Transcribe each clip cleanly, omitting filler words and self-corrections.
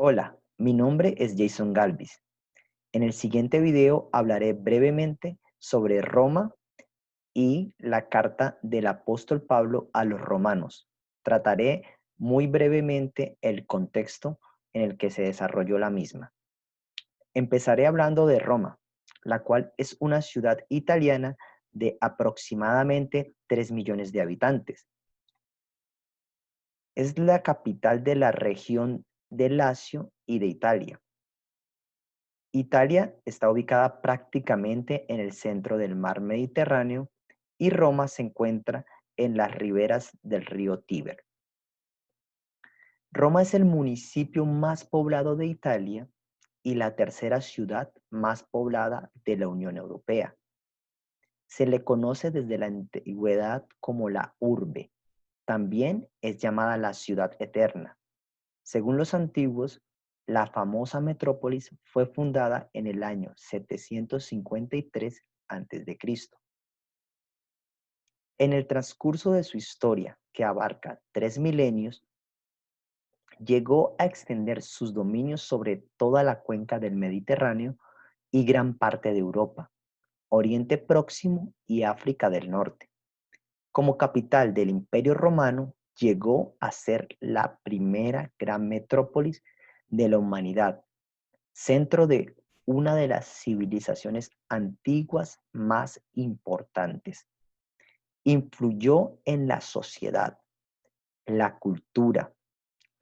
Hola, mi nombre es Jason Galvis. En el siguiente video hablaré brevemente sobre Roma y la carta del apóstol Pablo a los romanos. Trataré muy brevemente el contexto en el que se desarrolló la misma. Empezaré hablando de Roma, la cual es una ciudad italiana de aproximadamente 3 millones de habitantes. Es la capital de la región de Lacio y de Italia. Italia está ubicada prácticamente en el centro del mar Mediterráneo y Roma se encuentra en las riberas del río Tíber. Roma es el municipio más poblado de Italia y la tercera ciudad más poblada de la Unión Europea. Se le conoce desde la antigüedad como la urbe. También es llamada la ciudad eterna. Según los antiguos, la famosa metrópolis fue fundada en el año 753 a.C. En el transcurso de su historia, que abarca 3 milenios, llegó a extender sus dominios sobre toda la cuenca del Mediterráneo y gran parte de Europa, Oriente Próximo y África del Norte. Como capital del Imperio Romano, llegó a ser la primera gran metrópolis de la humanidad, centro de una de las civilizaciones antiguas más importantes. Influyó en la sociedad, la cultura,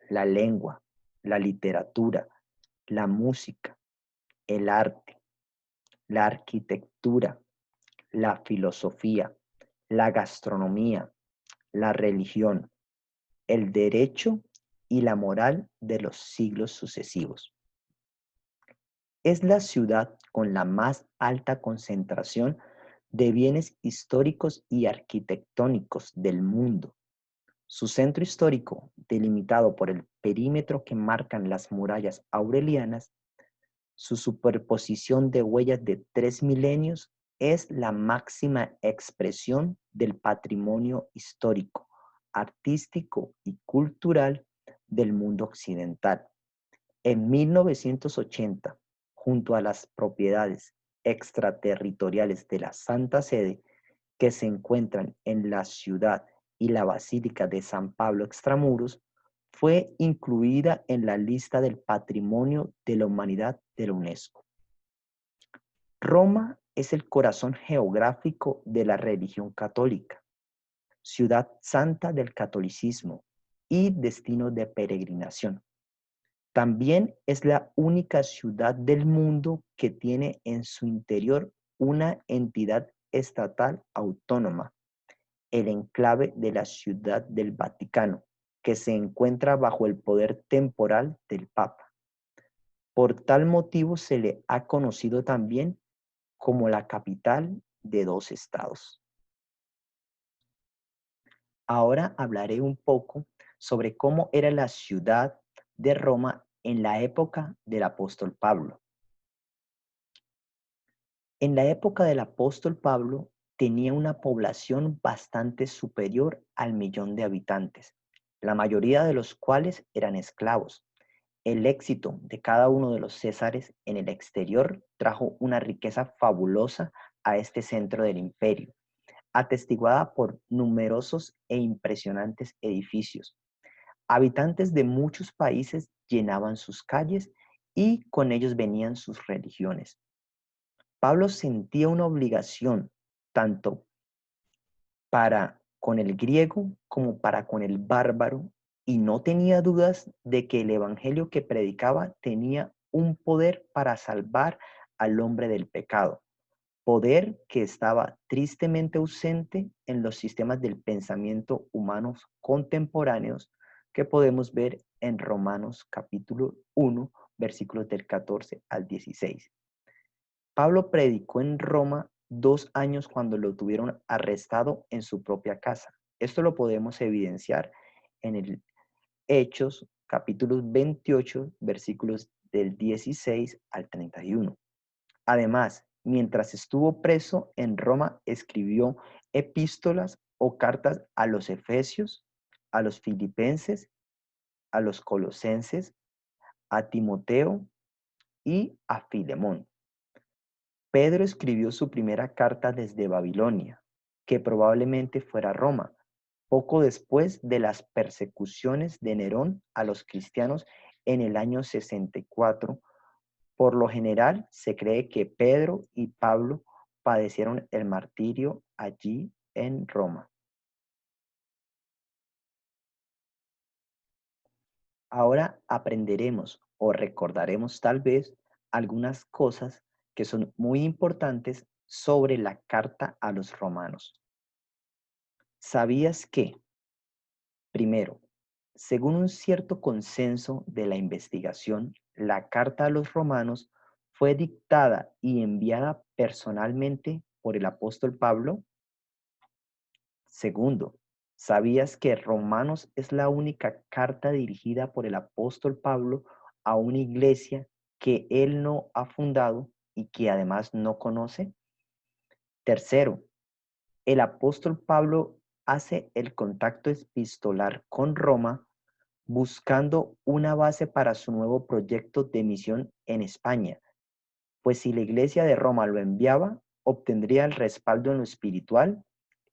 la lengua, la literatura, la música, el arte, la arquitectura, la filosofía, la gastronomía, la religión, el derecho y la moral de los siglos sucesivos. Es la ciudad con la más alta concentración de bienes históricos y arquitectónicos del mundo. Su centro histórico, delimitado por el perímetro que marcan las murallas aurelianas, su superposición de huellas de 3 milenios, es la máxima expresión del patrimonio histórico, artístico y cultural del mundo occidental. En 1980, junto a las propiedades extraterritoriales de la Santa Sede, que se encuentran en la ciudad y la Basílica de San Pablo Extramuros, fue incluida en la lista del Patrimonio de la Humanidad de la UNESCO. Roma es el corazón geográfico de la religión católica, ciudad santa del catolicismo y destino de peregrinación. También es la única ciudad del mundo que tiene en su interior una entidad estatal autónoma, el enclave de la Ciudad del Vaticano, que se encuentra bajo el poder temporal del Papa. Por tal motivo se le ha conocido también como la capital de 2 estados. Ahora hablaré un poco sobre cómo era la ciudad de Roma en la época del apóstol Pablo. En la época del apóstol Pablo tenía una población bastante superior al 1 millón de habitantes, la mayoría de los cuales eran esclavos. El éxito de cada uno de los césares en el exterior trajo una riqueza fabulosa a este centro del imperio, atestiguada por numerosos e impresionantes edificios. Habitantes de muchos países llenaban sus calles y con ellos venían sus religiones. Pablo sentía una obligación tanto para con el griego como para con el bárbaro y no tenía dudas de que el evangelio que predicaba tenía un poder para salvar al hombre del pecado, poder que estaba tristemente ausente en los sistemas del pensamiento humanos contemporáneos que podemos ver en Romanos capítulo 1, versículos del 14 al 16. Pablo predicó en Roma 2 años cuando lo tuvieron arrestado en su propia casa. Esto lo podemos evidenciar en el Hechos, capítulos 28, versículos del 16 al 31. Además, mientras estuvo preso en Roma, escribió epístolas o cartas a los efesios, a los filipenses, a los colosenses, a Timoteo y a Filemón. Pedro escribió su primera carta desde Babilonia, que probablemente fuera Roma, poco después de las persecuciones de Nerón a los cristianos en el año 64. Por lo general, se cree que Pedro y Pablo padecieron el martirio allí en Roma. Ahora aprenderemos o recordaremos tal vez algunas cosas que son muy importantes sobre la carta a los romanos. ¿Sabías que, primero, según un cierto consenso de la investigación, la carta a los romanos fue dictada y enviada personalmente por el apóstol Pablo? Segundo, ¿sabías que Romanos es la única carta dirigida por el apóstol Pablo a una iglesia que él no ha fundado y que además no conoce? Tercero, el apóstol Pablo hace el contacto epistolar con Roma buscando una base para su nuevo proyecto de misión en España, pues si la iglesia de Roma lo enviaba, obtendría el respaldo en lo espiritual,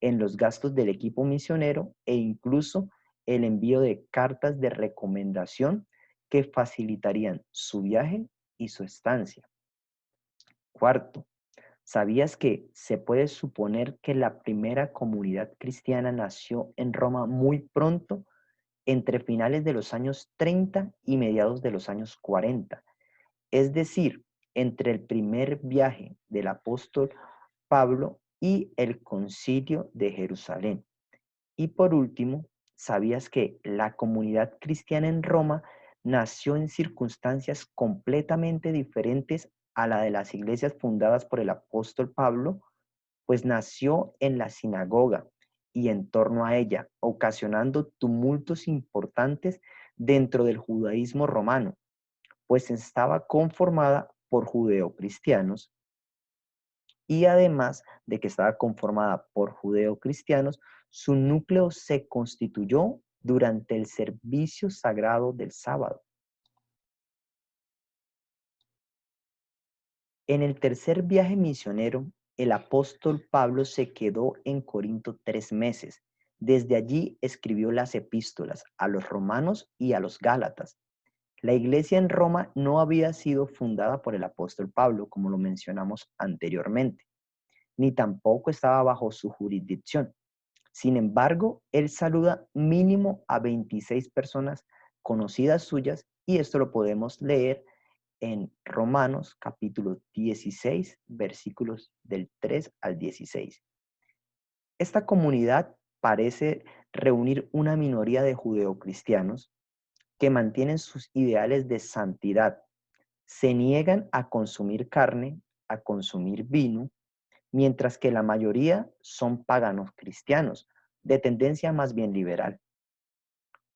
en los gastos del equipo misionero e incluso el envío de cartas de recomendación que facilitarían su viaje y su estancia. Cuarto, ¿sabías que se puede suponer que la primera comunidad cristiana nació en Roma muy pronto, entre finales de los años 30 y mediados de los años 40? Es decir, entre el primer viaje del apóstol Pablo y el concilio de Jerusalén. Y por último, ¿sabías que la comunidad cristiana en Roma nació en circunstancias completamente diferentes a la de las iglesias fundadas por el apóstol Pablo? Pues nació en la sinagoga y en torno a ella, ocasionando tumultos importantes dentro del judaísmo romano, pues estaba conformada por judeocristianos y además de que estaba conformada por judeocristianos, su núcleo se constituyó durante el servicio sagrado del sábado. En el tercer viaje misionero, el apóstol Pablo se quedó en Corinto 3 meses. Desde allí escribió las epístolas a los romanos y a los gálatas. La iglesia en Roma no había sido fundada por el apóstol Pablo, como lo mencionamos anteriormente, ni tampoco estaba bajo su jurisdicción. Sin embargo, él saluda mínimo a 26 personas conocidas suyas y esto lo podemos leer en Romanos capítulo 16, versículos del 3 al 16. Esta comunidad parece reunir una minoría de judeocristianos que mantienen sus ideales de santidad, se niegan a consumir carne, a consumir vino, mientras que la mayoría son paganos cristianos, de tendencia más bien liberal.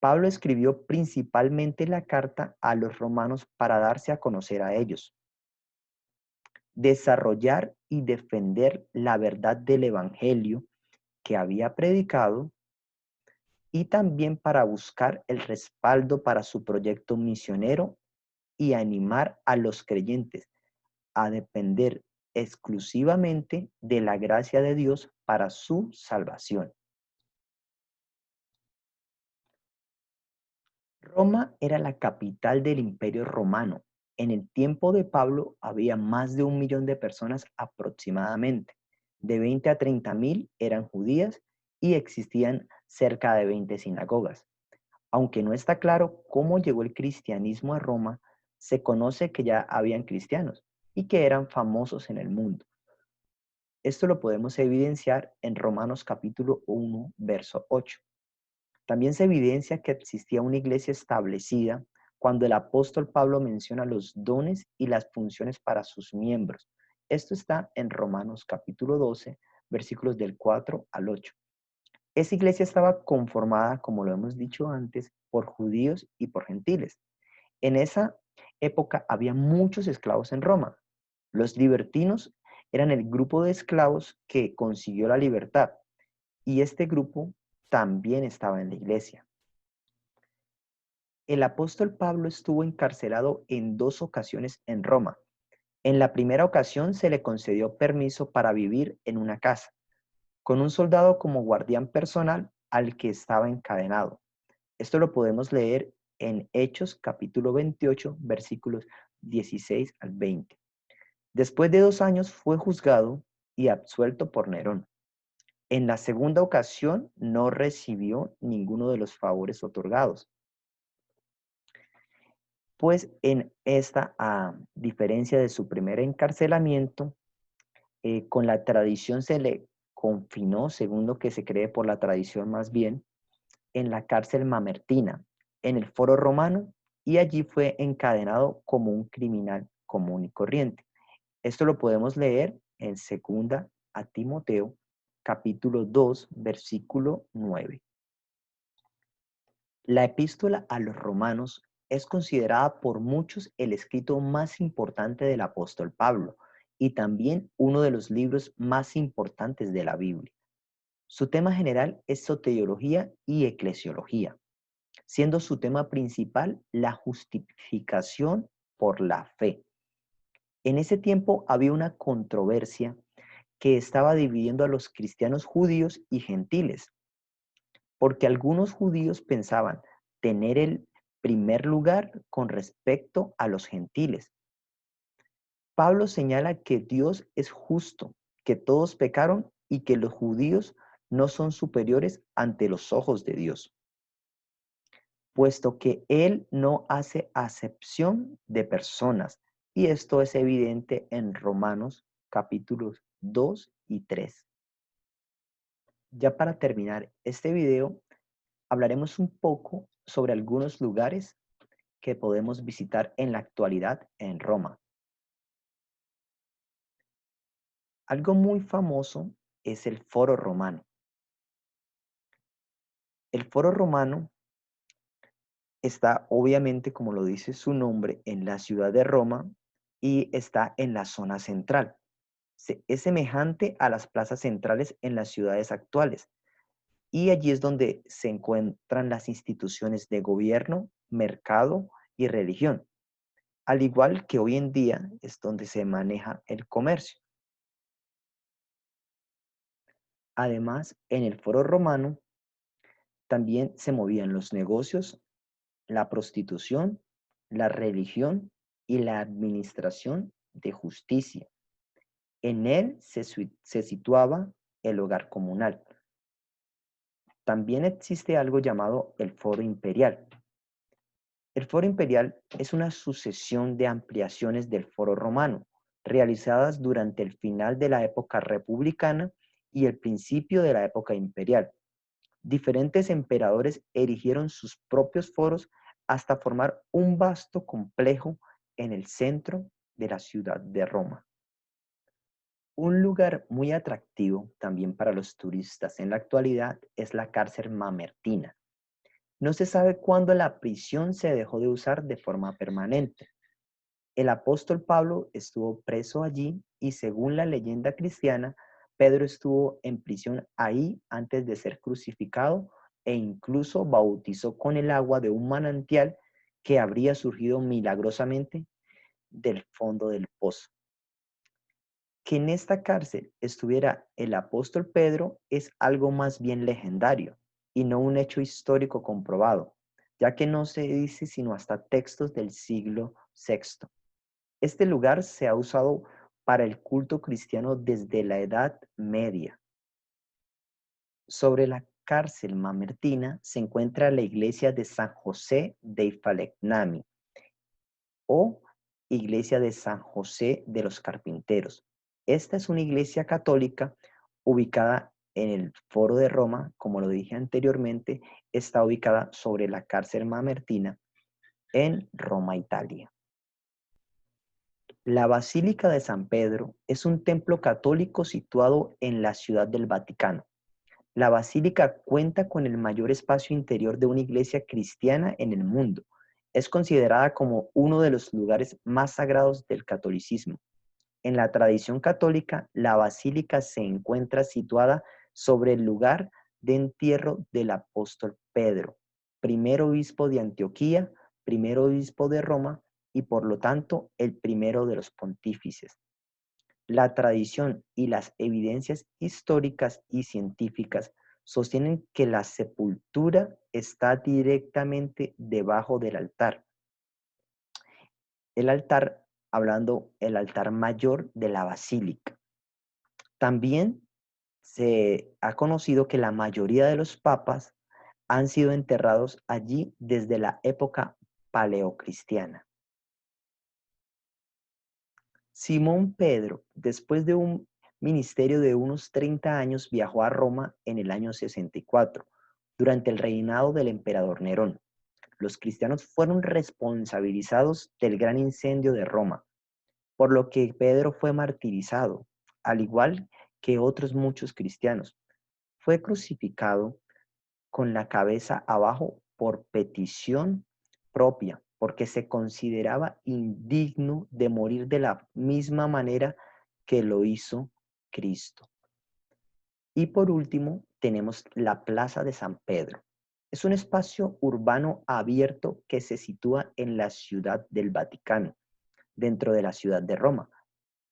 Pablo escribió principalmente la carta a los romanos para darse a conocer a ellos, desarrollar y defender la verdad del evangelio que había predicado y también para buscar el respaldo para su proyecto misionero y animar a los creyentes a depender exclusivamente de la gracia de Dios para su salvación. Roma era la capital del Imperio Romano. En el tiempo de Pablo había más de 1 millón de personas aproximadamente. De 20 a 30.000 eran judías y existían cerca de 20 sinagogas. Aunque no está claro cómo llegó el cristianismo a Roma, se conoce que ya habían cristianos y que eran famosos en el mundo. Esto lo podemos evidenciar en Romanos capítulo 1, verso 8. También se evidencia que existía una iglesia establecida cuando el apóstol Pablo menciona los dones y las funciones para sus miembros. Esto está en Romanos capítulo 12, versículos del 4 al 8. Esa iglesia estaba conformada, como lo hemos dicho antes, por judíos y por gentiles. En esa época había muchos esclavos en Roma. Los libertinos eran el grupo de esclavos que consiguió la libertad y este grupo también estaba en la iglesia. El apóstol Pablo estuvo encarcelado en 2 ocasiones en Roma. En la primera ocasión se le concedió permiso para vivir en una casa, con un soldado como guardián personal al que estaba encadenado. Esto lo podemos leer en Hechos capítulo 28, versículos 16 al 20. Después de 2 años fue juzgado y absuelto por Nerón. En la segunda ocasión no recibió ninguno de los favores otorgados, pues en esta, a diferencia de su primer encarcelamiento, con la tradición se le confinó, según lo que se cree por la tradición más bien, en la cárcel mamertina, en el Foro Romano, y allí fue encadenado como un criminal común y corriente. Esto lo podemos leer en segunda a Timoteo, capítulo 2, versículo 9. La epístola a los romanos es considerada por muchos el escrito más importante del apóstol Pablo y también uno de los libros más importantes de la Biblia. Su tema general es soteriología y eclesiología, siendo su tema principal la justificación por la fe. En ese tiempo había una controversia que estaba dividiendo a los cristianos judíos y gentiles, porque algunos judíos pensaban tener el primer lugar con respecto a los gentiles. Pablo señala que Dios es justo, que todos pecaron y que los judíos no son superiores ante los ojos de Dios, puesto que Él no hace acepción de personas, y esto es evidente en Romanos capítulos 2 y 3. Ya para terminar este video, hablaremos un poco sobre algunos lugares que podemos visitar en la actualidad en Roma. Algo muy famoso es el Foro Romano. El Foro Romano está obviamente, como lo dice su nombre, en la ciudad de Roma y está en la zona central. Es semejante a las plazas centrales en las ciudades actuales, y allí es donde se encuentran las instituciones de gobierno, mercado y religión, al igual que hoy en día es donde se maneja el comercio. Además, en el Foro Romano también se movían los negocios, la prostitución, la religión y la administración de justicia. En él se situaba el hogar comunal. También existe algo llamado el Foro Imperial. El Foro Imperial es una sucesión de ampliaciones del Foro Romano, realizadas durante el final de la época republicana y el principio de la época imperial. Diferentes emperadores erigieron sus propios foros hasta formar un vasto complejo en el centro de la ciudad de Roma. Un lugar muy atractivo también para los turistas en la actualidad es la cárcel mamertina. No se sabe cuándo la prisión se dejó de usar de forma permanente. El apóstol Pablo estuvo preso allí y, según la leyenda cristiana, Pedro estuvo en prisión ahí antes de ser crucificado e incluso bautizó con el agua de un manantial que habría surgido milagrosamente del fondo del pozo. Que en esta cárcel estuviera el apóstol Pedro es algo más bien legendario y no un hecho histórico comprobado, ya que no se dice sino hasta textos del siglo VI. Este lugar se ha usado para el culto cristiano desde la Edad Media. Sobre la cárcel mamertina se encuentra la iglesia de San José dei Falegnami o iglesia de San José de los Carpinteros. Esta es una iglesia católica ubicada en el Foro de Roma, como lo dije anteriormente, está ubicada sobre la cárcel mamertina en Roma, Italia. La Basílica de San Pedro es un templo católico situado en la Ciudad del Vaticano. La basílica cuenta con el mayor espacio interior de una iglesia cristiana en el mundo. Es considerada como uno de los lugares más sagrados del catolicismo. En la tradición católica, la basílica se encuentra situada sobre el lugar de entierro del apóstol Pedro, primer obispo de Antioquía, primer obispo de Roma y por lo tanto el primero de los pontífices. La tradición y las evidencias históricas y científicas sostienen que la sepultura está directamente debajo del altar. El altar, hablando el altar mayor de la basílica. También se ha conocido que la mayoría de los papas han sido enterrados allí desde la época paleocristiana. Simón Pedro, después de un ministerio de unos 30 años, viajó a Roma en el año 64, durante el reinado del emperador Nerón. Los cristianos fueron responsabilizados del gran incendio de Roma, por lo que Pedro fue martirizado, al igual que otros muchos cristianos. Fue crucificado con la cabeza abajo por petición propia, porque se consideraba indigno de morir de la misma manera que lo hizo Cristo. Y por último, tenemos la Plaza de San Pedro. Es un espacio urbano abierto que se sitúa en la Ciudad del Vaticano, dentro de la ciudad de Roma,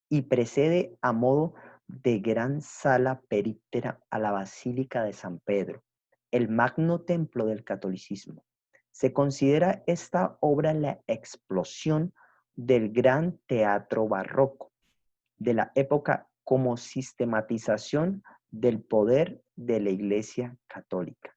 y precede a modo de gran sala períptera a la Basílica de San Pedro, el magno templo del catolicismo. Se considera esta obra la explosión del gran teatro barroco de la época como sistematización del poder de la Iglesia Católica.